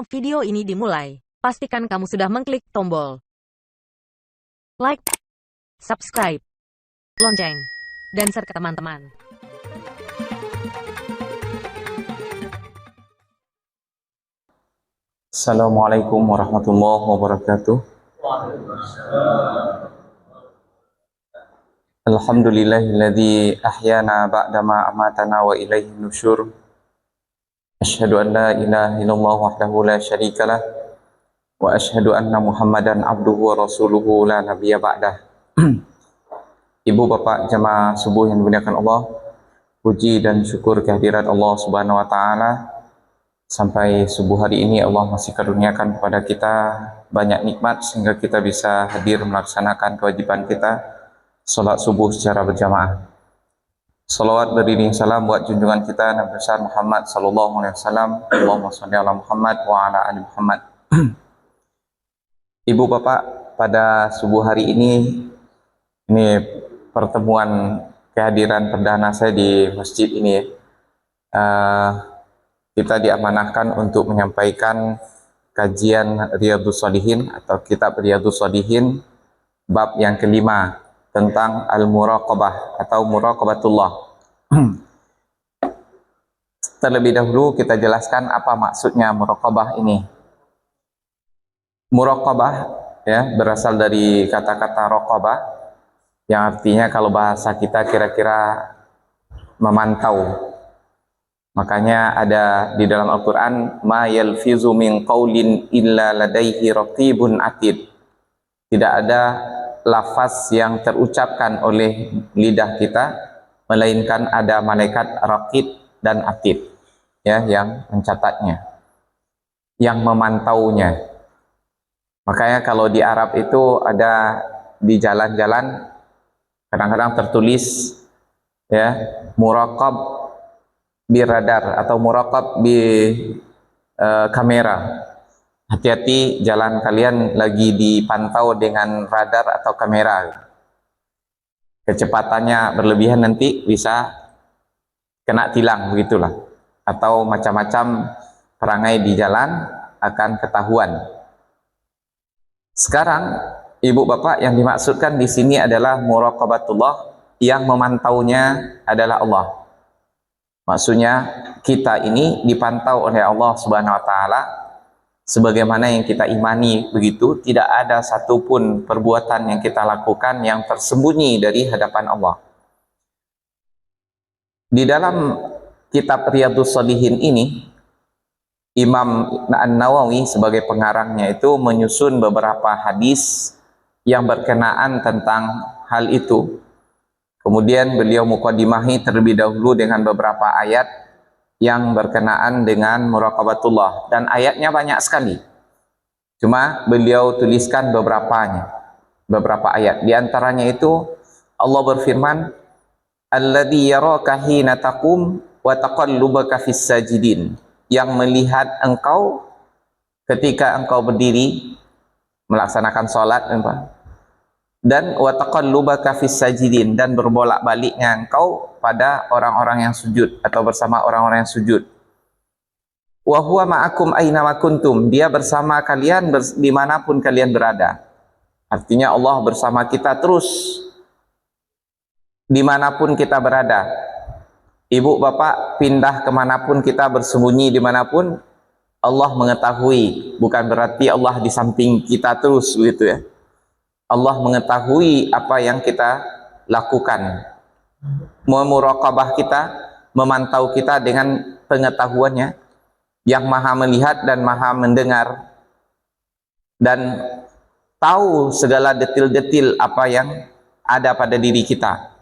Sebelum video ini dimulai, pastikan kamu sudah mengklik tombol like, subscribe, lonceng, dan share ke teman-teman. Assalamualaikum warahmatullahi wabarakatuh. Alhamdulillahilladzi ahyana ba'dama amatana wa ilaihi nusyur. Asyhadu an la ilaha illallah wahdahu la syarikalah wa asyhadu anna Muhammadan abduhu wa rasuluhu la nabiyya ba'dah. Ibu bapak jamaah subuh yang dimuliakan Allah, puji dan syukur kehadirat Allah Subhanahu wa taala. Sampai subuh hari ini Allah masih karuniakan kepada kita banyak nikmat sehingga kita bisa hadir melaksanakan kewajiban kita salat subuh secara berjamaah. Salawat beriring salam buat junjungan kita Nabi besar Muhammad sallallahu alaihi wasallam. Allahumma shalli ala Muhammad wa ala ali Muhammad. Ibu bapak, pada subuh hari ini pertemuan kehadiran perdana saya di masjid ini. Kita diamanahkan untuk menyampaikan kajian Riyadhus Shalihin atau kitab Riyadhus Shalihin bab yang kelima tentang al-muraqabah atau muraqabatullah. Terlebih dahulu kita jelaskan apa maksudnya muraqabah ini. Muraqabah ya berasal dari kata-kata raqabah yang artinya kalau bahasa kita kira-kira memantau. Makanya ada di dalam Al-Quran, ma yalfizu min qaulin illa ladaihi raqibun atid. Tidak ada lafaz yang terucapkan oleh lidah kita, melainkan ada malaikat raqib dan atid, ya, yang mencatatnya, yang memantaunya. Makanya kalau di Arab itu ada di jalan-jalan kadang-kadang tertulis, ya, muraqab bi radar atau muraqab bi kamera. Hati-hati jalan kalian lagi dipantau dengan radar atau kamera. Kecepatannya berlebihan nanti bisa kena tilang begitulah. Atau macam-macam perangai di jalan akan ketahuan. Sekarang ibu bapak yang dimaksudkan di sini adalah muraqabatullah, yang memantaunya adalah Allah. Maksudnya kita ini dipantau oleh Allah Subhanahu wa taala sebagaimana yang kita imani begitu, tidak ada satupun perbuatan yang kita lakukan yang tersembunyi dari hadapan Allah. Di dalam kitab Riyadhus Shalihin ini, Imam An-Nawawi sebagai pengarangnya itu menyusun beberapa hadis yang berkenaan tentang hal itu. Kemudian beliau muqaddimahi terlebih dahulu dengan beberapa ayat yang berkenaan dengan muraqabatullah, dan ayatnya banyak sekali. Cuma beliau tuliskan beberapa ayat. Di antaranya itu Allah berfirman, alladzi yaraka hina taqum wa taqallubaka fis sajidin, yang melihat engkau ketika engkau berdiri melaksanakan salat, dan wa taqallubaka fis sajidin, dan berbolak-baliknya engkau pada orang-orang yang sujud atau bersama orang-orang yang sujud. Wa huwa ma'akum aina ma kuntum, dia bersama kalian dimanapun kalian berada. Artinya Allah bersama kita terus dimanapun kita berada. Ibu bapak pindah kemanapun kita bersembunyi dimanapun, Allah mengetahui. Bukan berarti Allah di samping kita terus begitu ya. Allah mengetahui apa yang kita lakukan, memuraqabah kita, memantau kita dengan pengetahuannya yang maha melihat dan maha mendengar, dan tahu segala detil-detil apa yang ada pada diri kita.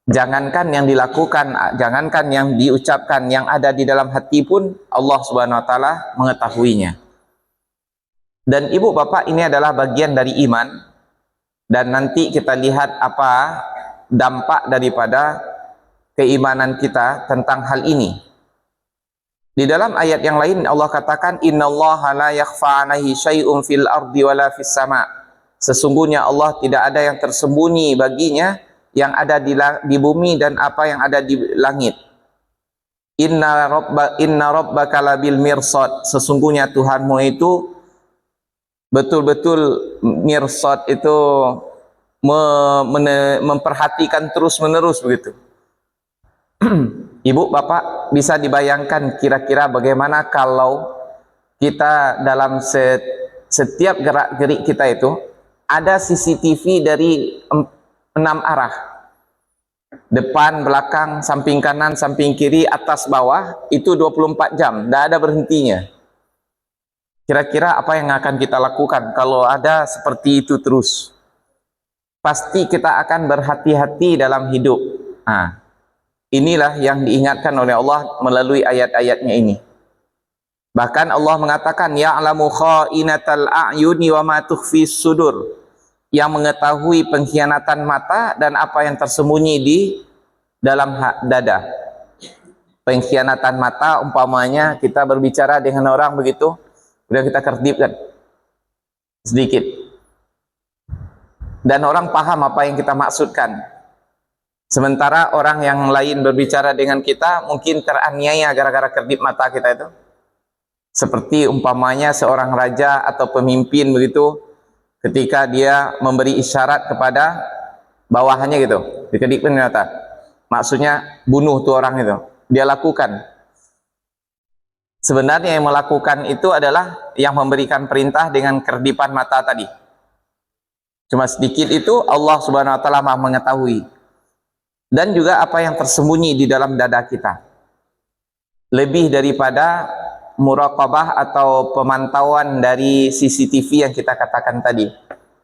Jangankan yang dilakukan, jangankan yang diucapkan, yang ada di dalam hati pun Allah Subhanahu wa taala mengetahuinya. Dan ibu bapak, ini adalah bagian dari iman. Dan nanti kita lihat apa dampak daripada keimanan kita tentang hal ini. Di dalam ayat yang lain Allah katakan, innallaha la yakhfa 'alaihi syai'un fil ardi wala fis sama'. Sesungguhnya Allah tidak ada yang tersembunyi baginya yang ada di bumi dan apa yang ada di langit. inna rabbaka labil mirsad, sesungguhnya Tuhanmu itu betul-betul mirsad, itu memperhatikan terus-menerus begitu. Ibu, bapak, bisa dibayangkan kira-kira bagaimana kalau kita dalam setiap gerak-gerik kita itu ada CCTV dari 6 arah, depan, belakang, samping kanan, samping kiri, atas, bawah, itu 24 jam, tidak ada berhentinya. Kira-kira apa yang akan kita lakukan kalau ada seperti itu terus? Pasti kita akan berhati-hati dalam hidup. Nah, inilah yang diingatkan oleh Allah melalui ayat-ayatnya ini. Bahkan Allah mengatakan, ya'lamu kha'inatal a'yuni wa ma tukhfi sudur, yang mengetahui pengkhianatan mata dan apa yang tersembunyi di dalam dada. Pengkhianatan mata umpamanya kita berbicara dengan orang begitu, udah kita kedipkan sedikit, dan orang paham apa yang kita maksudkan. Sementara orang yang lain berbicara dengan kita mungkin teraniaya gara-gara kedip mata kita itu. Seperti umpamanya seorang raja atau pemimpin begitu, ketika dia memberi isyarat kepada bawahannya gitu, dikedipkan mata, maksudnya bunuh tuh orang itu, dia lakukan. Sebenarnya yang melakukan itu adalah yang memberikan perintah dengan kedipan mata tadi. Cuma sedikit itu Allah Subhanahu wa taala Maha mengetahui. Dan juga apa yang tersembunyi di dalam dada kita. Lebih daripada muraqabah atau pemantauan dari CCTV yang kita katakan tadi.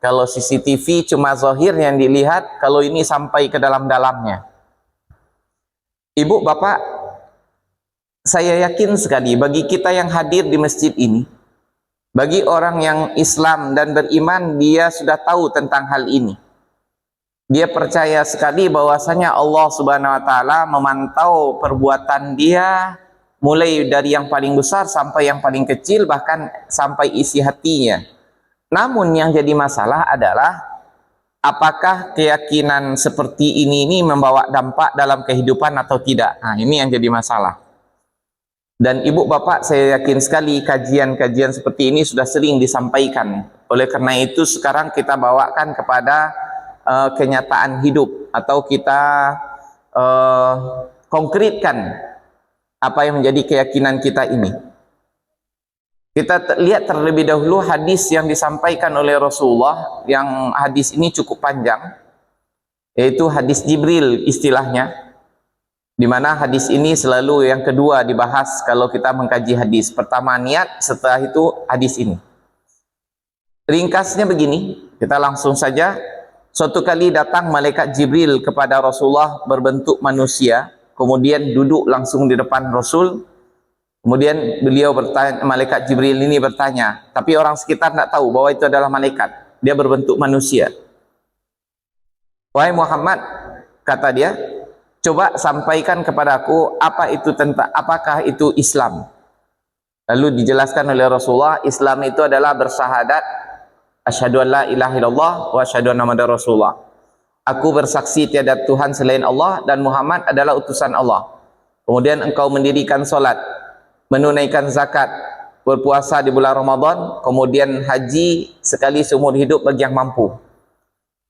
Kalau CCTV cuma zahir yang dilihat, kalau ini sampai ke dalam-dalamnya. Ibu, bapak, saya yakin sekali bagi kita yang hadir di masjid ini, bagi orang yang Islam dan beriman, dia sudah tahu tentang hal ini. Dia percaya sekali bahwasanya Allah Subhanahu wa taala memantau perbuatan dia, mulai dari yang paling besar sampai yang paling kecil, bahkan sampai isi hatinya. Namun yang jadi masalah adalah apakah keyakinan seperti ini membawa dampak dalam kehidupan atau tidak. Nah, ini yang jadi masalah. Dan ibu bapak, saya yakin sekali kajian-kajian seperti ini sudah sering disampaikan. Oleh karena itu sekarang kita bawakan kepada kenyataan hidup, atau kita konkretkan apa yang menjadi keyakinan kita ini. Kita lihat terlebih dahulu hadis yang disampaikan oleh Rasulullah, yang hadis ini cukup panjang, yaitu hadis Jibril istilahnya, di mana hadis ini selalu yang kedua dibahas kalau kita mengkaji hadis. Pertama niat, setelah itu hadis ini. Ringkasnya begini, kita langsung saja. Suatu kali datang malaikat Jibril kepada Rasulullah berbentuk manusia, kemudian duduk langsung di depan Rasul. Kemudian beliau bertanya, malaikat Jibril ini bertanya, tapi orang sekitar tidak tahu bahwa itu adalah malaikat, dia berbentuk manusia. Wahai Muhammad, kata dia, coba sampaikan kepadaku apakah itu Islam. Lalu dijelaskan oleh Rasulullah, Islam itu adalah bersahadat asyhadu an la ilaha illallah wa asyhadu anna muhammadar rasulullah. Aku bersaksi tiada Tuhan selain Allah dan Muhammad adalah utusan Allah. Kemudian engkau mendirikan solat, menunaikan zakat, berpuasa di bulan Ramadan, kemudian haji sekali seumur hidup bagi yang mampu.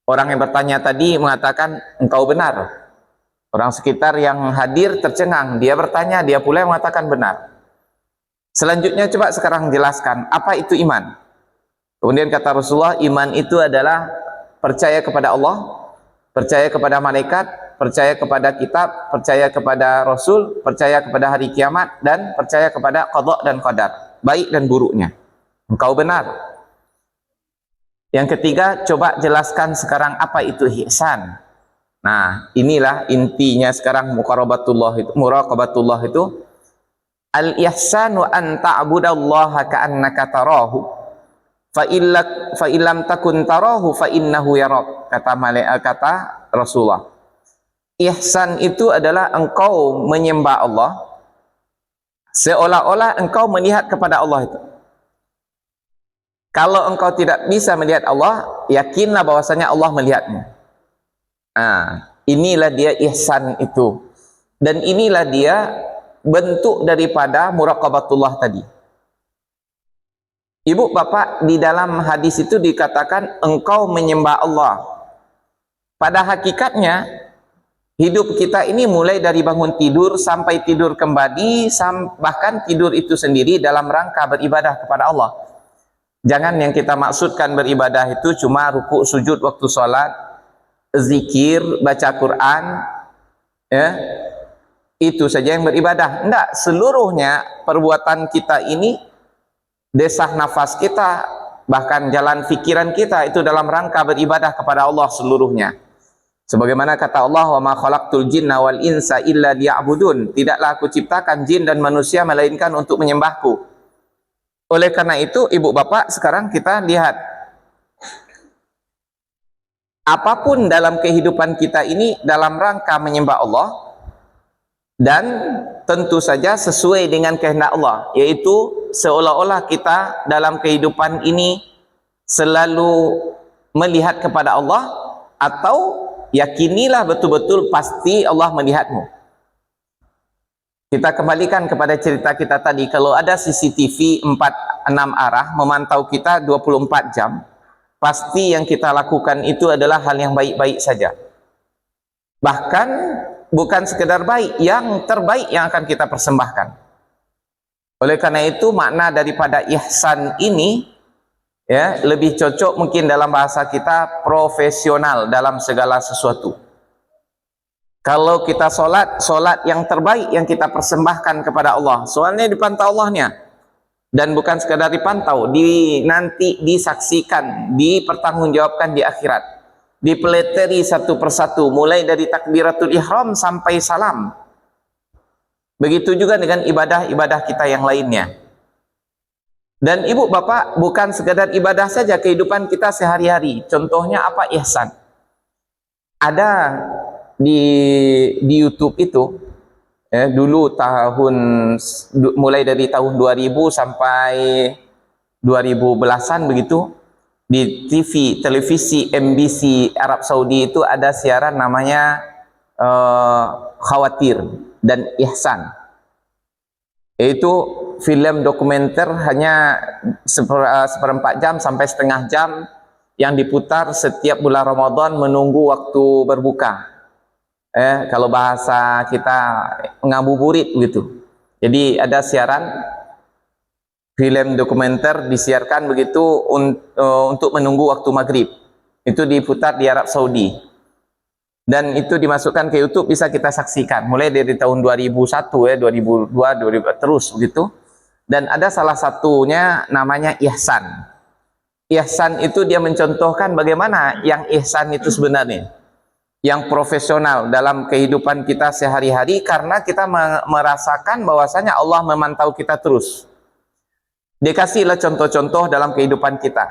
Orang yang bertanya tadi mengatakan engkau benar. Orang sekitar yang hadir tercengang, dia bertanya, dia pula yang mengatakan benar. Selanjutnya coba sekarang jelaskan apa itu iman. Kemudian kata Rasulullah, iman itu adalah percaya kepada Allah, percaya kepada malaikat, percaya kepada kitab, percaya kepada Rasul, percaya kepada hari kiamat, dan percaya kepada qada dan qadar, baik dan buruknya. Engkau benar. Yang ketiga, coba jelaskan sekarang apa itu ihsan. Nah, inilah intinya sekarang muraqabatullah itu. Al-ihsanu an ta'budallaha ka'annaka tarahu. Fa illam takun tarahu fa innahu yarak, kata Rasulullah. Ihsan itu adalah engkau menyembah Allah seolah-olah engkau melihat kepada Allah itu. Kalau engkau tidak bisa melihat Allah, yakinlah bahwasanya Allah melihatmu. Nah, inilah dia ihsan itu. Dan inilah dia bentuk daripada muraqabatullah tadi. Ibu bapak, di dalam hadis itu dikatakan engkau menyembah Allah. Pada hakikatnya hidup kita ini mulai dari bangun tidur sampai tidur kembali, bahkan tidur itu sendiri dalam rangka beribadah kepada Allah. Jangan yang kita maksudkan beribadah itu cuma ruku sujud waktu sholat, zikir, baca Quran, ya, itu saja yang beribadah. Enggak, seluruhnya perbuatan kita ini, desah nafas kita, bahkan jalan pikiran kita itu dalam rangka beribadah kepada Allah seluruhnya. Sebagaimana kata Allah, "Wa ma khalaqtul jinna wal insa illa liya'budun." Tidaklah aku ciptakan jin dan manusia melainkan untuk menyembahku. Oleh karena itu, ibu bapak, sekarang kita lihat apapun dalam kehidupan kita ini dalam rangka menyembah Allah, dan tentu saja sesuai dengan kehendak Allah, yaitu seolah-olah kita dalam kehidupan ini selalu melihat kepada Allah, atau yakinilah betul-betul pasti Allah melihatmu. Kita kembalikan kepada cerita kita tadi, kalau ada CCTV 4-6 arah memantau kita 24 jam, pasti yang kita lakukan itu adalah hal yang baik-baik saja. Bahkan bukan sekedar baik, yang terbaik yang akan kita persembahkan. Oleh karena itu makna daripada ihsan ini, ya, lebih cocok mungkin dalam bahasa kita profesional dalam segala sesuatu. Kalau kita solat yang terbaik yang kita persembahkan kepada Allah, soalnya dipantau Allahnya, dan bukan sekadar dipantau, nanti disaksikan, dipertanggungjawabkan di akhirat, dipeleteri satu persatu, mulai dari takbiratul ihram sampai salam. Begitu juga dengan ibadah-ibadah kita yang lainnya. Dan ibu bapak, bukan sekadar ibadah saja, kehidupan kita sehari-hari. Contohnya apa? Ihsan. Ada di YouTube itu, ya, dulu mulai dari tahun 2000 sampai 2000 belasan begitu, di televisi MBC Arab Saudi itu ada siaran namanya Khawatir dan Ihsan. Yaitu film dokumenter hanya seperempat jam sampai setengah jam yang diputar setiap bulan Ramadan menunggu waktu berbuka. Kalau bahasa kita ngabuburit gitu. Jadi ada siaran film dokumenter disiarkan begitu untuk menunggu waktu maghrib. Itu diputar di Arab Saudi. Dan itu dimasukkan ke YouTube, bisa kita saksikan. Mulai dari tahun 2001, 2002, 2000, terus begitu. Dan ada salah satunya namanya Ihsan. Ihsan itu dia mencontohkan bagaimana yang ihsan itu sebenarnya. Yang profesional dalam kehidupan kita sehari-hari, karena kita merasakan bahwasanya Allah memantau kita terus. Dikasihlah contoh-contoh dalam kehidupan kita.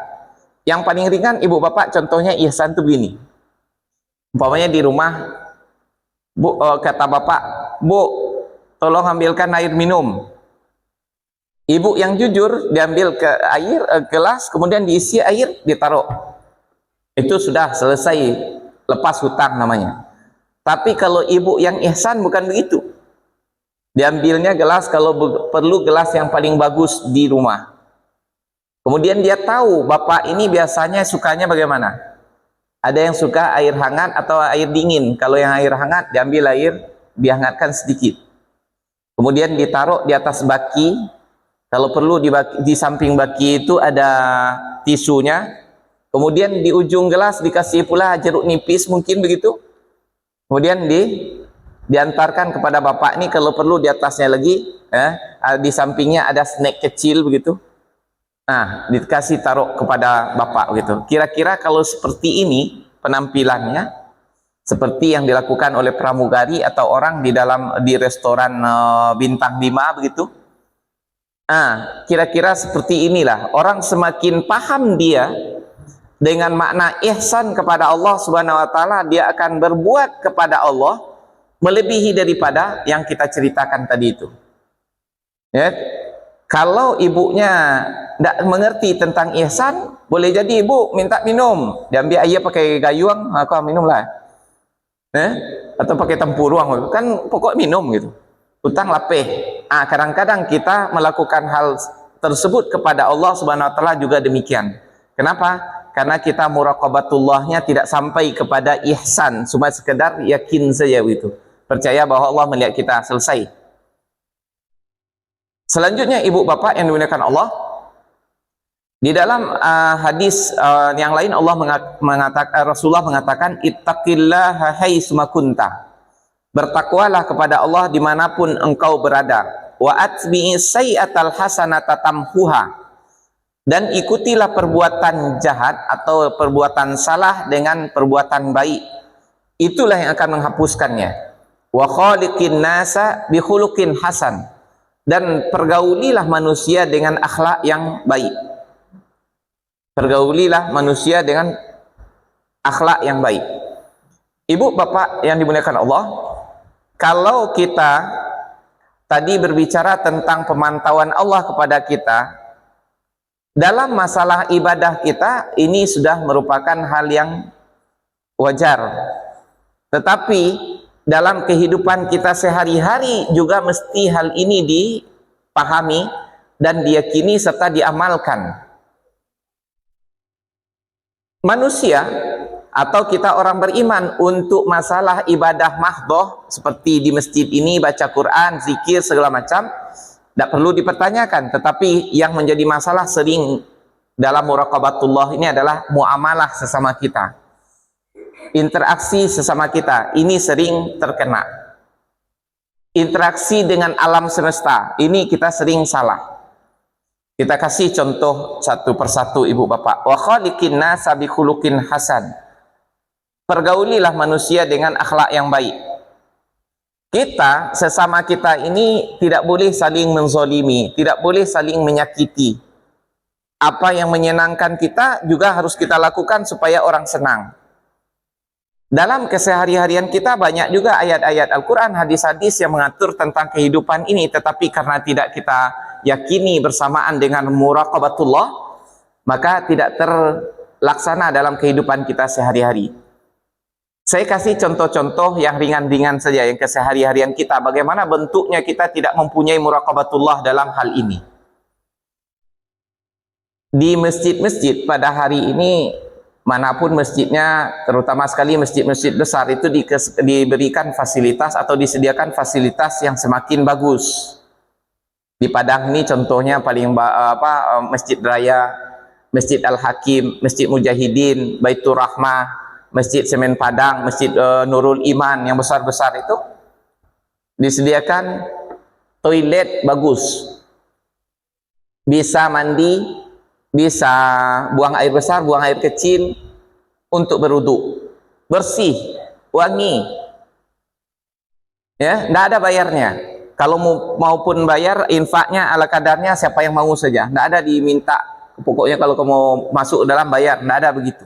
Yang paling ringan ibu bapak, contohnya ihsan itu begini. Umpamanya di rumah, Bu, kata bapak, Bu, tolong ambilkan air minum. Ibu yang jujur diambil ke gelas, kemudian diisi air, ditaruh. Itu sudah selesai, lepas hutang namanya. Tapi kalau ibu yang ihsan bukan begitu. Diambilnya gelas, kalau perlu gelas yang paling bagus di rumah. Kemudian dia tahu bapak ini biasanya sukanya bagaimana. Ada yang suka air hangat atau air dingin. Kalau yang air hangat, diambil air, dihangatkan sedikit. Kemudian ditaruh di atas baki. Kalau perlu di samping baki itu ada tisunya. Kemudian di ujung gelas dikasih pula jeruk nipis mungkin begitu. Kemudian diantarkan kepada bapak ini, kalau perlu di atasnya lagi, di sampingnya ada snack kecil begitu. Nah, dikasih taruh kepada bapak begitu. Kira-kira kalau seperti ini penampilannya, seperti yang dilakukan oleh pramugari atau orang di restoran bintang 5 begitu. Nah, kira-kira seperti inilah orang semakin paham dia dengan makna ihsan kepada Allah Subhanahu wa taala, dia akan berbuat kepada Allah melebihi daripada yang kita ceritakan tadi itu. Ya. Kalau ibunya tidak mengerti tentang ihsan, boleh jadi ibu minta minum, diambil air pakai gayung, aku minumlah. Atau pakai tempurung, kan pokok minum gitu. Hutang lapeh. Kadang-kadang kita melakukan hal tersebut kepada Allah Subhanahu wa taala juga demikian. Kenapa? Karena kita muraqabatullahnya tidak sampai kepada ihsan, cuma sekedar yakin saja itu. Percaya bahwa Allah melihat kita, selesai. Selanjutnya ibu bapak yang dimuliakan Allah, di dalam hadis yang lain Allah mengatakan, Rasulullah mengatakan, ittaqillaha haitsuma kunta. Bertakwalah kepada Allah dimanapun engkau berada. Wa atbi'i sayyi'atal hasanata tamhuha. Dan ikutilah perbuatan jahat atau perbuatan salah dengan perbuatan baik. Itulah yang akan menghapuskannya. Wa khaliqin nasa bi khuluqin hasan. Dan pergaulilah manusia dengan akhlak yang baik. Pergaulilah manusia dengan akhlak yang baik. Ibu bapak yang dimuliakan Allah, kalau kita tadi berbicara tentang pemantauan Allah kepada kita, dalam masalah ibadah kita, ini sudah merupakan hal yang wajar. Tetapi dalam kehidupan kita sehari-hari juga mesti hal ini dipahami dan diyakini serta diamalkan. Manusia atau kita orang beriman untuk masalah ibadah mahdhah seperti di masjid ini baca Quran, zikir segala macam tidak perlu dipertanyakan, tetapi yang menjadi masalah sering dalam muraqabatullah ini adalah muamalah sesama kita, interaksi sesama kita, ini sering terkena. Interaksi dengan alam semesta ini kita sering salah. Kita kasih contoh satu persatu ibu bapak. Wa khaliqin nasa bi khuluqin hasan. Pergaulilah manusia dengan akhlak yang baik. Kita, sesama kita ini tidak boleh saling menzolimi, tidak boleh saling menyakiti. Apa yang menyenangkan kita juga harus kita lakukan supaya orang senang. Dalam kesehari-harian kita banyak juga ayat-ayat Al-Quran, hadis-hadis yang mengatur tentang kehidupan ini, tetapi karena tidak kita yakini bersamaan dengan muraqabatullah, maka tidak terlaksana dalam kehidupan kita sehari-hari. Saya kasih contoh-contoh yang ringan-ringan saja, yang kesehari-harian kita, bagaimana bentuknya kita tidak mempunyai muraqabatullah dalam hal ini. Di masjid-masjid pada hari ini, manapun masjidnya, terutama sekali masjid-masjid besar itu diberikan fasilitas atau disediakan fasilitas yang semakin bagus. Di Padang ini contohnya paling Masjid Raya, Masjid Al-Hakim, Masjid Mujahidin, Baitur Rahmah, Masjid Semen Padang, Masjid Nurul Iman yang besar-besar itu disediakan toilet bagus, bisa mandi, bisa buang air besar, buang air kecil untuk berwudu, bersih, wangi, ya, tidak ada bayarnya. Kalau maupun bayar, infaknya ala kadarnya, siapa yang mau saja, tidak ada diminta. Pokoknya kalau kamu masuk dalam bayar, tidak ada begitu.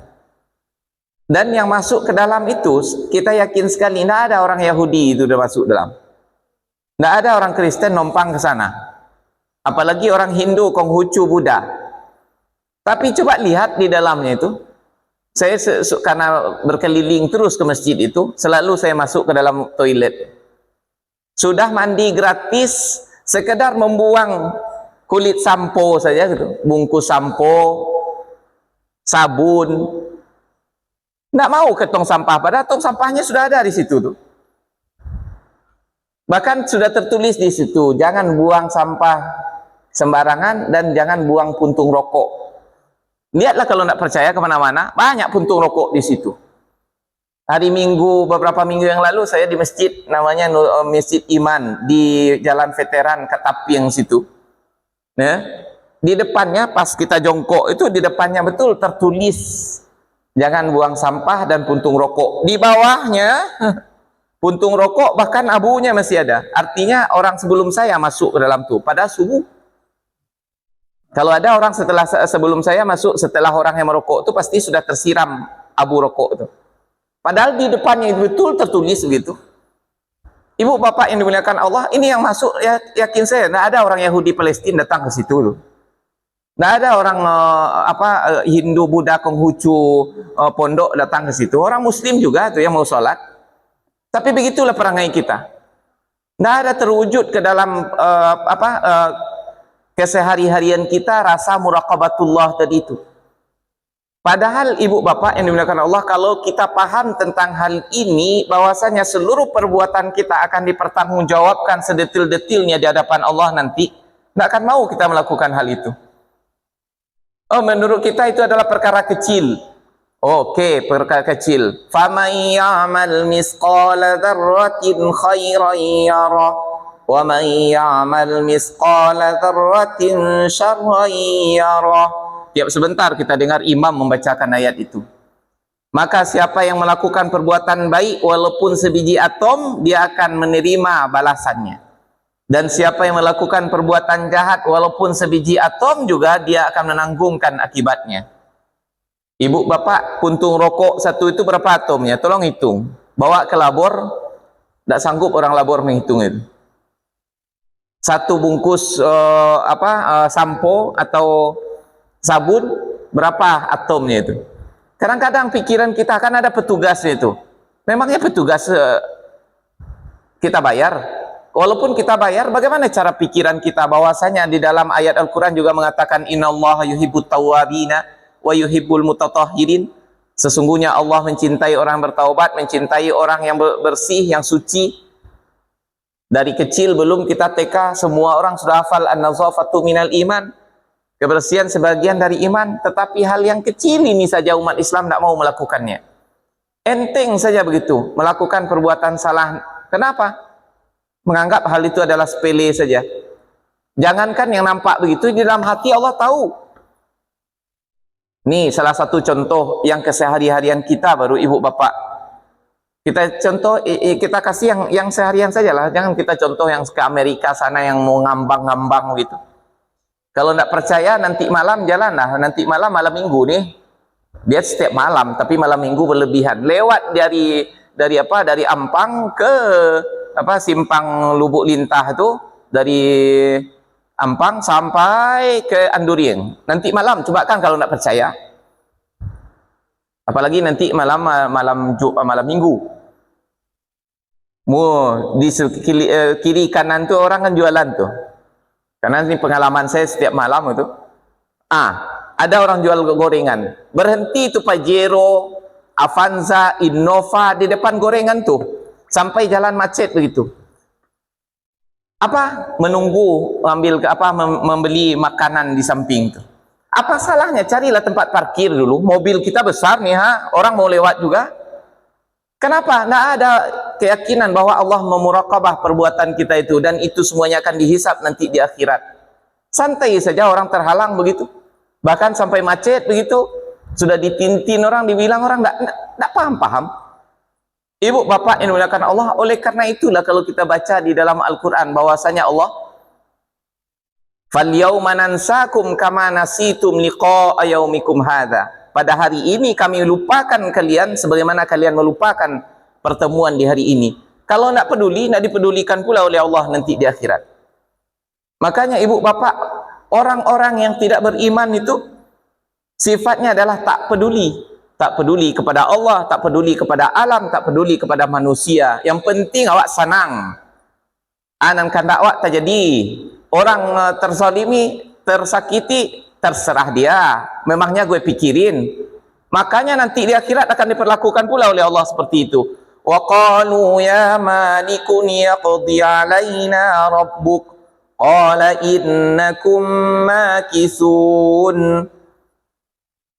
Dan yang masuk ke dalam itu, kita yakin sekali tidak ada orang Yahudi itu sudah masuk dalam. Tidak ada orang Kristen numpang ke sana. Apalagi orang Hindu, Konghucu, Buddha. Tapi coba lihat di dalamnya itu. Saya karena berkeliling terus ke masjid itu, selalu saya masuk ke dalam toilet. Sudah mandi gratis, sekedar membuang kulit sampo saja gitu. Bungkus sampo, sabun. Nggak mau ke tong sampah, padahal tong sampahnya sudah ada di situ tuh. Bahkan sudah tertulis di situ, jangan buang sampah sembarangan dan jangan buang puntung rokok. Lihatlah kalau nggak percaya kemana-mana, banyak puntung rokok di situ. Hari Minggu, beberapa minggu yang lalu saya di masjid, namanya Masjid Iman, di Jalan Veteran Katapiang situ. Nah, di depannya pas kita jongkok itu di depannya betul tertulis jangan buang sampah dan puntung rokok. Di bawahnya puntung rokok bahkan abunya masih ada. Artinya orang sebelum saya masuk ke dalam tuh pada subuh. Kalau ada orang sebelum saya masuk, setelah orang yang merokok itu pasti sudah tersiram abu rokok itu. Padahal di depannya itu betul tertulis begitu. Ibu bapak yang dimuliakan Allah, ini yang masuk ya, yakin saya tidak ada orang Yahudi Palestina datang ke situ loh. Tidak ada orang Hindu, Buddha, Konghucu, pondok datang ke situ. Orang Muslim juga tuh yang mau sholat. Tapi begitulah perangai kita. Nggak ada terwujud ke dalam kesehari-harian kita rasa muraqabatullah tadi itu. Padahal ibu bapak yang dimuliakan Allah, kalau kita paham tentang hal ini, bahwasanya seluruh perbuatan kita akan dipertanggungjawabkan sedetil-detilnya di hadapan Allah nanti, nggak akan mau kita melakukan hal itu. Oh, menurut kita itu adalah perkara kecil. Oke, perkara kecil. فَمَنْ يَعْمَلْ مِثْقَالَ ذَرَّةٍ خَيْرًا يَرَهُ وَمَنْ يَعْمَلْ مِثْقَالَ ذَرَّةٍ شَرًّا يَرَهُ. Tiap sebentar kita dengar imam membacakan ayat itu. Maka siapa yang melakukan perbuatan baik walaupun sebiji atom, dia akan menerima balasannya. Dan siapa yang melakukan perbuatan jahat walaupun sebiji atom juga, dia akan menanggungkan akibatnya. Ibu bapak, puntung rokok satu itu berapa atomnya? Tolong hitung. Bawa ke labor, tidak sanggup orang labor menghitung itu. Satu bungkus sampo atau sabun, berapa atomnya itu? Kadang-kadang pikiran kita kan ada petugasnya itu. Memangnya petugas kita bayar? Walaupun kita bayar, bagaimana cara pikiran kita? Bahwasanya di dalam ayat Al-Quran juga mengatakan innallaha yuhibbut tawwabina wa yuhibbul mutatahhirin. Sesungguhnya Allah mencintai orang bertaubat, mencintai orang yang bersih, yang suci. Dari kecil belum kita TK, semua orang sudah hafal an-nazafatu minal iman. Kebersihan sebagian dari iman, tetapi hal yang kecil ini saja umat Islam tidak mau melakukannya. Enteng saja begitu, melakukan perbuatan salah. Kenapa? Menganggap hal itu adalah sepele saja. Jangankan yang nampak begitu, di dalam hati Allah tahu. Nih salah satu contoh yang kesehari-harian kita baru ibu bapak. Kita contoh, kita kasih yang seharian saja lah. Jangan kita contoh yang ke Amerika sana yang mau ngambang-ngambang gitu. Kalau tidak percaya, nanti malam jalan lah. Nanti malam minggu nih. Dia setiap malam, tapi malam minggu berlebihan. Lewat dari Ampang ke simpang Lubuk Lintah itu, dari Ampang sampai ke Andurieng. Nanti malam, coba kan kalau tidak percaya. Apalagi nanti malam minggu. Di kiri kanan tuh orang kan jualan tuh. Karena ini pengalaman saya setiap malam itu. Ada orang jual gorengan. Berhenti itu Pajero, Avanza, Innova di depan gorengan tuh. Sampai jalan macet begitu. Menunggu membeli makanan di samping itu. Apa salahnya? Carilah tempat parkir dulu. Mobil kita besar nih, orang mau lewat juga. Kenapa? Tidak ada keyakinan bahwa Allah memuraqabah perbuatan kita itu, dan itu semuanya akan dihisap nanti di akhirat. Santai saja orang terhalang begitu. Bahkan sampai macet begitu, sudah ditintin orang, dibilang orang tidak paham. Ibu bapak yang dimuliakan Allah, oleh karena itulah kalau kita baca di dalam Al-Quran bahwasanya Allah فَالْيَوْمَ نَنْسَاكُمْ كَمَا نَسِيتُمْ لِقَاءَ يَوْمِكُمْ هَذَا. Pada hari ini kami lupakan kalian sebagaimana kalian melupakan pertemuan di hari ini. Kalau tidak peduli, tidak dipedulikan pula oleh Allah nanti di akhirat. Makanya ibu bapak, orang-orang yang tidak beriman itu sifatnya adalah tak peduli. Tak peduli kepada Allah, tak peduli kepada alam, tak peduli kepada manusia. Yang penting awak senang. Anangkan dakwah tak jadi. Orang terzalimi, tersakiti, terserah dia. Memangnya gue pikirin. Makanya nanti di akhirat akan diperlakukan pula oleh Allah seperti itu. Wa qalu ya malikun yaqdi alaina rabbuk qala innakum makisun.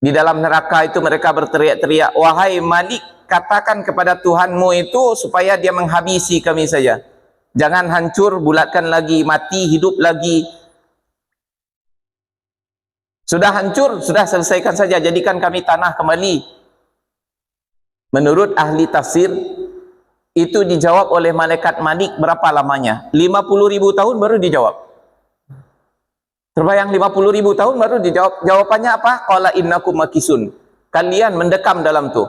Di dalam neraka itu mereka berteriak-teriak, wahai Malik, katakan kepada Tuhanmu itu supaya dia menghabisi kami saja. Jangan hancur, bulatkan lagi, mati, hidup lagi. Sudah hancur, sudah selesaikan saja, jadikan kami tanah kembali. Menurut ahli tafsir, itu dijawab oleh malaikat Malik berapa lamanya? 50.000 tahun baru dijawab. Terbayang 50.000 tahun baru dijawab. Jawabannya apa? Qala innakum makisun. Kalian mendekam dalam tuh.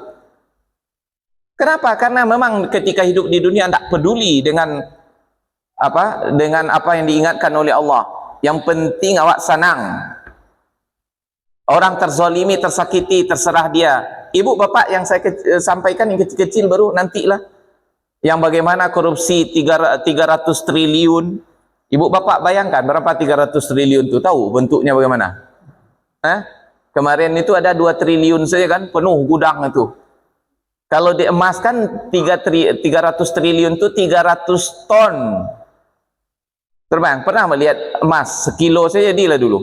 Kenapa? Karena memang ketika hidup di dunia tidak peduli dengan apa yang diingatkan oleh Allah. Yang penting awak senang. Orang terzalimi, tersakiti, terserah dia. Ibu bapak yang saya sampaikan yang kecil-kecil baru nantilah. Yang bagaimana korupsi 300 triliun. Ibu bapak bayangkan berapa 300 triliun itu? Tahu bentuknya bagaimana? Kemarin itu ada 2 triliun saja kan, penuh gudang itu. Kalau diemaskan 300 triliun itu 300 ton. Terbang, pernah melihat emas sekilo saja jadilah dulu.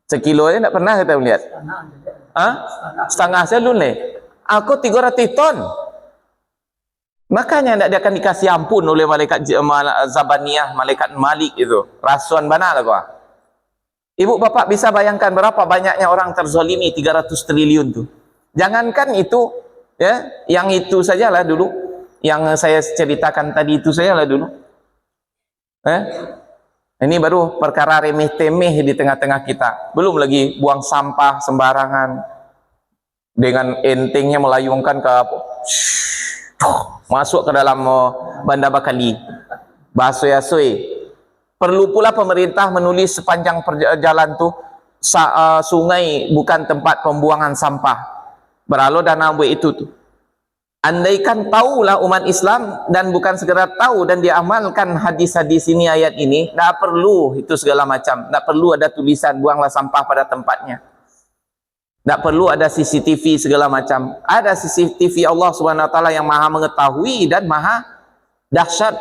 Sekilo aja tidak pernah kita melihat. Setengah saya dulu nih. Aku 300 ton. Makanya tidak akan dikasih ampun oleh malaikat Zabaniyah, malaikat Malik itu. Rasuan mana lah gua. Ibu bapak bisa bayangkan berapa banyaknya orang terzalimi 300 triliun tuh. Jangankan itu, ya, yang itu sajalah dulu. Yang saya ceritakan tadi itu sajalah dulu. Ini baru perkara remeh-temeh di tengah-tengah kita. Belum lagi buang sampah sembarangan. Dengan entengnya melayungkan ke masuk ke dalam Bandar Bakali. Basoi-asoi. Perlu pula pemerintah menulis sepanjang jalan tu sungai bukan tempat pembuangan sampah. Beralo dana buat itu tu. Andaikan tahulah umat Islam dan bukan segera tahu dan diamalkan hadis-hadis ini, ayat ini, tak perlu itu segala macam. Tak perlu ada tulisan buanglah sampah pada tempatnya. Tak perlu ada CCTV segala macam. Ada CCTV Allah SWT yang maha mengetahui dan maha dahsyat.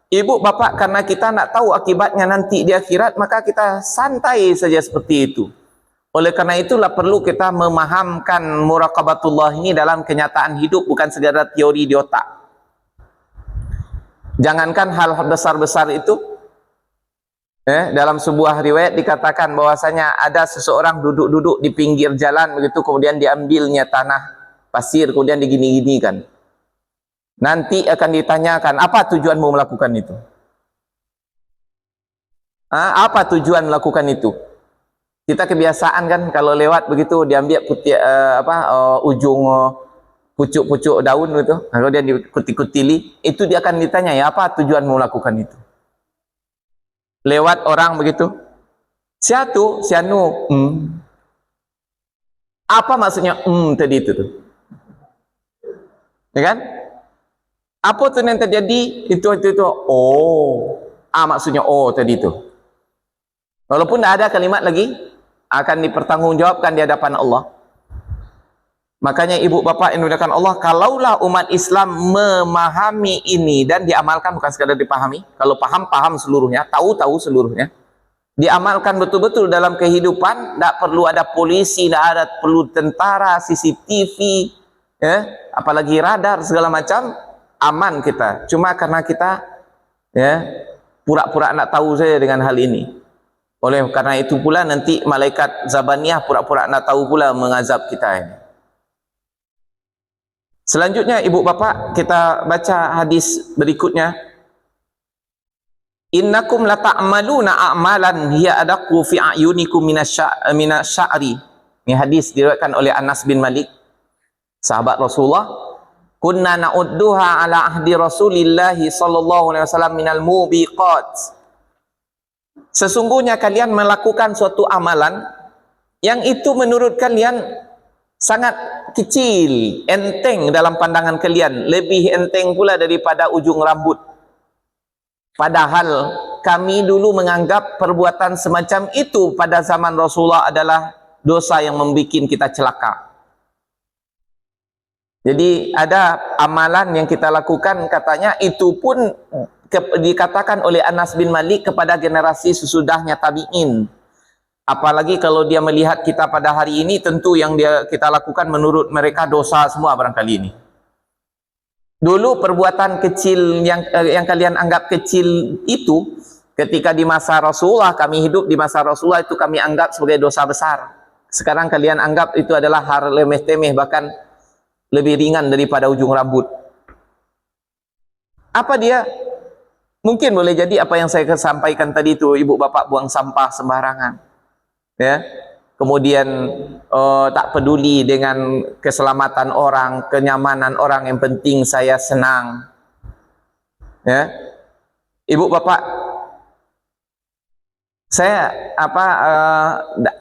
Ibu bapak, karena kita nak tahu akibatnya nanti di akhirat, maka kita santai saja seperti itu. Oleh karena itulah perlu kita memahamkan muraqabatullah ini dalam kenyataan hidup, bukan sekadar teori di otak. Jangankan hal besar-besar itu, dalam sebuah riwayat dikatakan bahwasanya ada seseorang duduk-duduk di pinggir jalan begitu, kemudian diambilnya tanah pasir, kemudian digini-ginikan. Nanti akan ditanyakan, apa tujuanmu melakukan itu? Apa tujuan melakukan itu? Kita kebiasaan kan kalau lewat begitu diambil putih ujung pucuk-pucuk daun gitu, kalau dia dikuti-kutili, itu dia akan ditanya, ya apa tujuanmu melakukan itu? Lewat orang begitu, siatu, sianu, apa maksudnya tadi itu tuh? Ya kan? Apa tuh yang terjadi? Itu. Oh, maksudnya tadi itu. Walaupun tidak ada kalimat lagi, akan dipertanggungjawabkan di hadapan Allah. Makanya ibu bapak yang dimuliakan Allah, kalaulah umat Islam memahami ini dan diamalkan, bukan sekadar dipahami, kalau paham seluruhnya, tahu seluruhnya, diamalkan betul-betul dalam kehidupan, tidak perlu ada polisi, tidak ada perlu tentara, CCTV, apalagi radar segala macam, aman kita. Cuma karena kita pura-pura nak tahu saja dengan hal ini. Oleh karena itu pula nanti malaikat Zabaniyah pura-pura nak tahu pula mengazab kita ini. Selanjutnya ibu bapak, kita baca hadis berikutnya. Innakum lata'maluna a'malan hiya adaqu fi a'yunikum minasya'ri. Ini hadis diriwayatkan oleh Anas bin Malik, sahabat Rasulullah. Kunna na'udduha ala ahdi Rasulillah sallallahu alaihi wasallam minal mubiqat. Sesungguhnya kalian melakukan suatu amalan yang itu menurut kalian sangat kecil, enteng dalam pandangan kalian, lebih enteng pula daripada ujung rambut. Padahal kami dulu menganggap perbuatan semacam itu pada zaman Rasulullah adalah dosa yang membuat kita celaka. Jadi ada amalan yang kita lakukan, katanya itu pun dikatakan oleh Anas bin Malik kepada generasi sesudahnya tabi'in. Apalagi kalau dia melihat kita pada hari ini, tentu yang kita lakukan menurut mereka dosa semua barangkali ini. Dulu perbuatan kecil yang kalian anggap kecil itu, ketika di masa Rasulullah, kami hidup di masa Rasulullah, itu kami anggap sebagai dosa besar. Sekarang kalian anggap itu adalah hal remeh-temeh, bahkan lebih ringan daripada ujung rambut. Apa dia? Mungkin boleh jadi apa yang saya sampaikan tadi itu, ibu bapak buang sampah sembarangan. Kemudian tak peduli dengan keselamatan orang, kenyamanan orang, yang penting saya senang. Ibu bapak, saya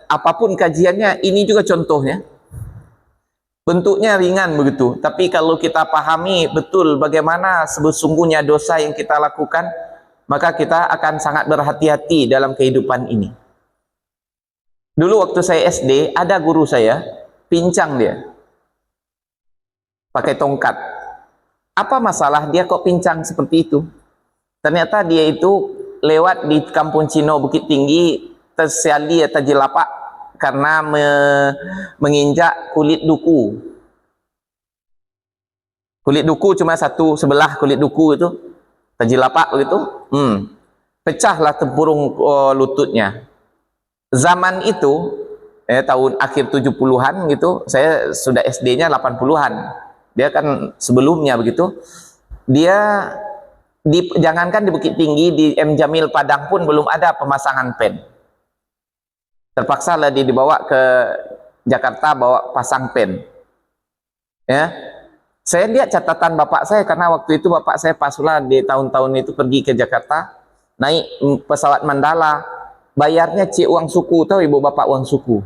apapun kajiannya, ini juga contohnya. bentuknya ringan begitu. Tapi kalau kita pahami betul bagaimana sesungguhnya dosa yang kita lakukan, maka kita akan sangat berhati-hati dalam kehidupan ini. Dulu waktu saya SD, ada guru saya, pincang dia. Pakai tongkat. Apa masalah dia kok pincang seperti itu? Ternyata dia itu lewat di Kampung Cino Bukit Tinggi, tersiali atau jelapak karena menginjak kulit duku. Kulit duku cuma satu sebelah kulit duku itu, terjelapak begitu. Pecahlah tempurung lututnya. Zaman itu tahun akhir 70-an gitu, saya sudah SD-nya 80-an. Dia kan sebelumnya begitu. Dia jangankan di Bukit Tinggi, di M Jamil Padang pun belum ada pemasangan pen. Terpaksa lah dia dibawa ke Jakarta, bawa pasang pen. Ya, saya lihat catatan bapak saya, karena waktu itu bapak saya pasulah di tahun-tahun itu pergi ke Jakarta, naik pesawat Mandala, bayarnya uang suku. Tahu ibu bapak uang suku?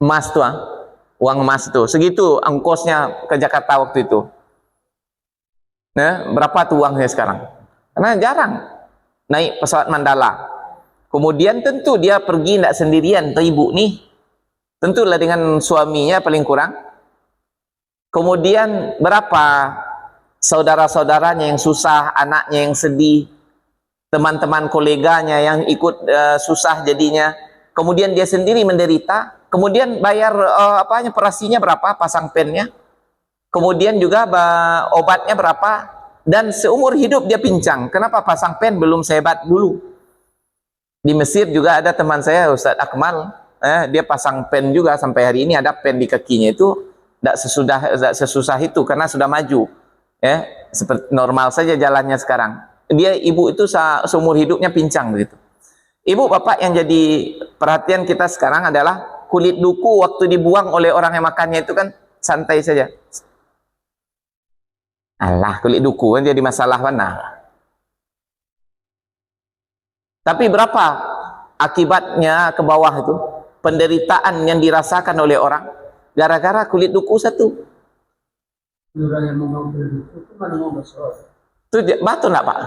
Emas tuh, uang emas tuh, segitu ongkosnya ke Jakarta waktu itu. Nah, berapa tuh uangnya sekarang? Karena jarang naik pesawat Mandala. Kemudian tentu dia pergi tidak sendirian, tuh ibu nih. Tentulah dengan suaminya paling kurang. Kemudian berapa saudara-saudaranya yang susah, anaknya yang sedih, teman-teman koleganya yang ikut susah jadinya. Kemudian dia sendiri menderita. Kemudian bayar operasinya berapa, pasang pennya. Kemudian juga obatnya berapa, dan seumur hidup dia pincang. Kenapa? Pasang pen belum sehebat dulu. Di Mesir juga ada teman saya, Ustadz Akmal, dia pasang pen juga, sampai hari ini ada pen di kakinya itu, tidak sesusah itu karena sudah maju. Seperti normal saja jalannya sekarang. Dia ibu itu seumur hidupnya pincang begitu. Ibu bapak yang jadi perhatian kita sekarang adalah kulit duku waktu dibuang oleh orang yang makannya itu kan santai saja. Alah, kulit duku kan jadi masalah mana. Tapi berapa akibatnya ke bawah itu, penderitaan yang dirasakan oleh orang gara-gara kulit duku satu. Orang yang mau kulit duku itu mana mau besar. Itu betul enggak, Pak?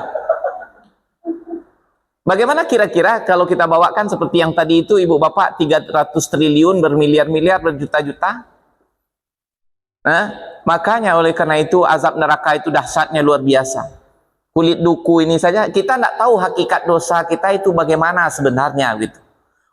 Bagaimana kira-kira kalau kita bawakan seperti yang tadi itu, ibu bapak 300 triliun, bermiliar-miliar, berjuta-juta? Makanya oleh karena itu azab neraka itu dahsyatnya luar biasa. Kulit duku ini saja kita tidak tahu hakikat dosa kita itu bagaimana sebenarnya gitu.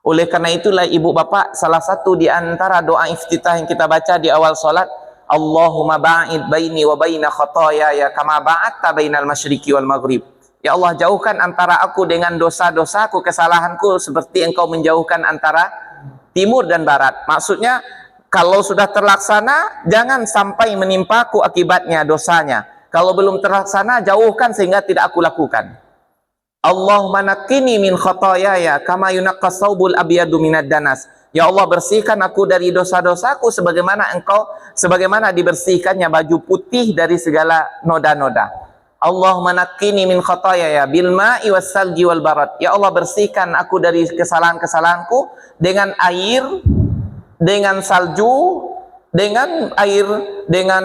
Oleh karena itulah ibu bapak, salah satu di antara doa iftitah yang kita baca di awal salat, Allahumma ba'id baini wa baina khotoyaya kama ba'adta bainal masyriqi wal maghrib. Ya Allah, jauhkan antara aku dengan dosa-dosaku, kesalahanku, seperti engkau menjauhkan antara timur dan barat. Maksudnya kalau sudah terlaksana, jangan sampai menimpaku akibatnya, dosanya. Kalau belum terlaksana, jauhkan sehingga tidak aku lakukan. Allahumma naqqini min khotoyaya kama yunaqqas saubul abyadu minad danas. Ya Allah, bersihkan aku dari dosa-dosaku sebagaimana dibersihkannya baju putih dari segala noda-noda. Allahumma naqqini min khotoyaya bil ma'i was salji wal barat. Ya Allah, bersihkan aku dari kesalahan-kesalahanku dengan air, dengan salju, dengan air, dengan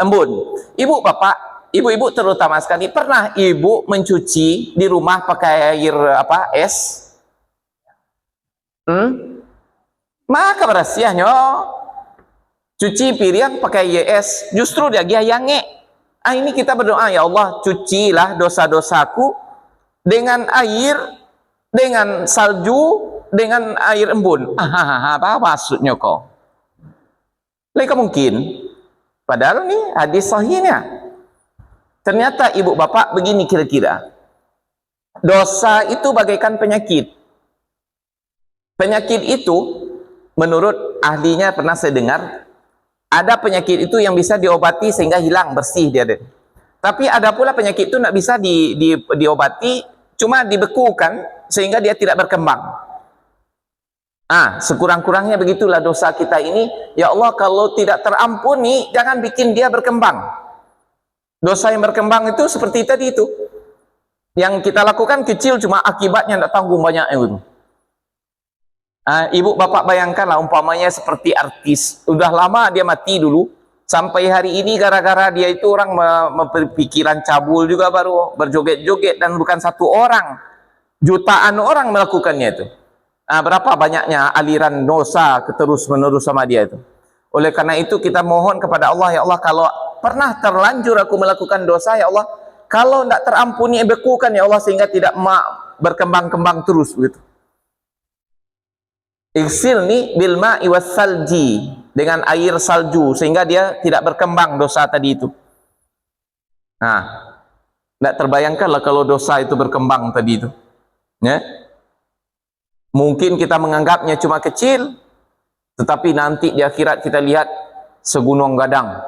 embun. Ibu bapak, ibu-ibu terutama sekali, pernah ibu mencuci di rumah pakai air es? Maka berasiahnya cuci piring pakai es, justru dia yange. Ini kita berdoa, ya Allah, cucilah dosa-dosaku dengan air, dengan salju, dengan air embun. Apa maksudnya kok? Mereka mungkin, padahal nih hadis sahihnya. Ternyata ibu bapak begini kira-kira. Dosa itu bagaikan penyakit. Penyakit itu menurut ahlinya pernah saya dengar, ada penyakit itu yang bisa diobati sehingga hilang, bersih dia. Tapi ada pula penyakit itu tidak bisa diobati, cuma dibekukan sehingga dia tidak berkembang. Sekurang-kurangnya begitulah dosa kita ini. Ya Allah, kalau tidak terampuni, jangan bikin dia berkembang. Dosa yang berkembang itu seperti tadi itu. Yang kita lakukan kecil, cuma akibatnya tidak tanggung banyak itu. Ibu bapak bayangkanlah umpamanya seperti artis, udah lama dia mati dulu, sampai hari ini gara-gara dia itu orang berpikiran cabul juga baru berjoget-joget, dan bukan satu orang, jutaan orang melakukannya itu. Berapa banyaknya aliran dosa terus menerus sama dia itu. Oleh karena itu kita mohon kepada Allah, ya Allah, kalau pernah terlanjur aku melakukan dosa, ya Allah, kalau tidak terampuni, bekukan ya Allah, sehingga tidak berkembang-kembang terus begitu. Igsilni bil ma'i was salji, dengan air salju, sehingga dia tidak berkembang dosa tadi itu. Tidak terbayangkanlah kalau dosa itu berkembang tadi itu, ya. Mungkin kita menganggapnya cuma kecil, tetapi nanti di akhirat kita lihat segunung gadang.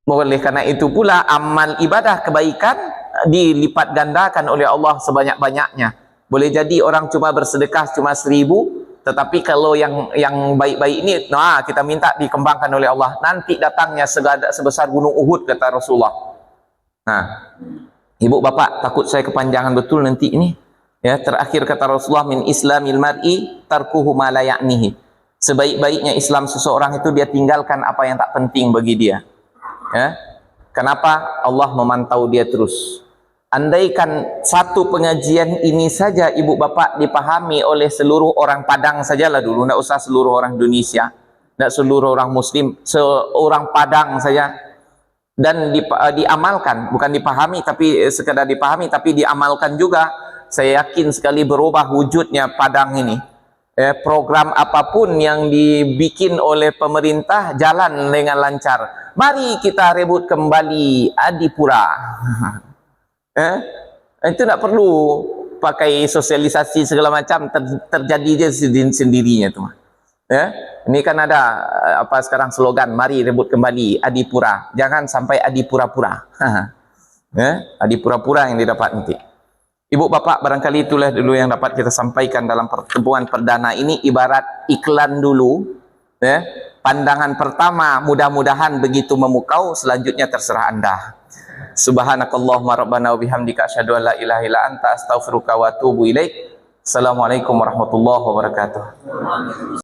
Oleh karena itu pula amal ibadah kebaikan dilipat gandakan oleh Allah sebanyak-banyaknya. Boleh jadi orang cuma bersedekah cuma 1000, tetapi kalau yang baik-baik ini, kita minta dikembangkan oleh Allah. Nanti datangnya sebesar gunung Uhud, kata Rasulullah. Ibu bapak, takut saya kepanjangan betul nanti ini. Ya, terakhir kata Rasulullah, min islamil mar'i tarkuhu ma la ya'nihi. Sebaik-baiknya Islam seseorang itu dia tinggalkan apa yang tak penting bagi dia. Ya. Kenapa? Allah memantau dia terus. Andaikan satu pengajian ini saja ibu bapak dipahami oleh seluruh orang Padang sajalah dulu, tidak usah seluruh orang Indonesia, tidak seluruh orang Muslim, seorang Padang saja, dan diamalkan, bukan dipahami tapi sekedar dipahami, tapi diamalkan juga, saya yakin sekali berubah wujudnya Padang ini. Program apapun yang dibikin oleh pemerintah jalan dengan lancar. Mari kita rebut kembali Adipura. Itu tidak perlu pakai sosialisasi segala macam, terjadi dia sendirinya tu. Ini kan ada sekarang slogan, mari rebut kembali Adipura, jangan sampai Adipura-pura. Adipura-pura yang didapat nanti. Ibu bapak, barangkali itulah dulu yang dapat kita sampaikan dalam pertemuan perdana ini. Ibarat iklan dulu, pandangan pertama mudah-mudahan begitu memukau, selanjutnya terserah anda. Subhanakallahumma rabbana wa bihamdika asyhadu an la ilaha illa anta astaghfiruka wa atubu ilaik. Assalamualaikum warahmatullahi wabarakatuh.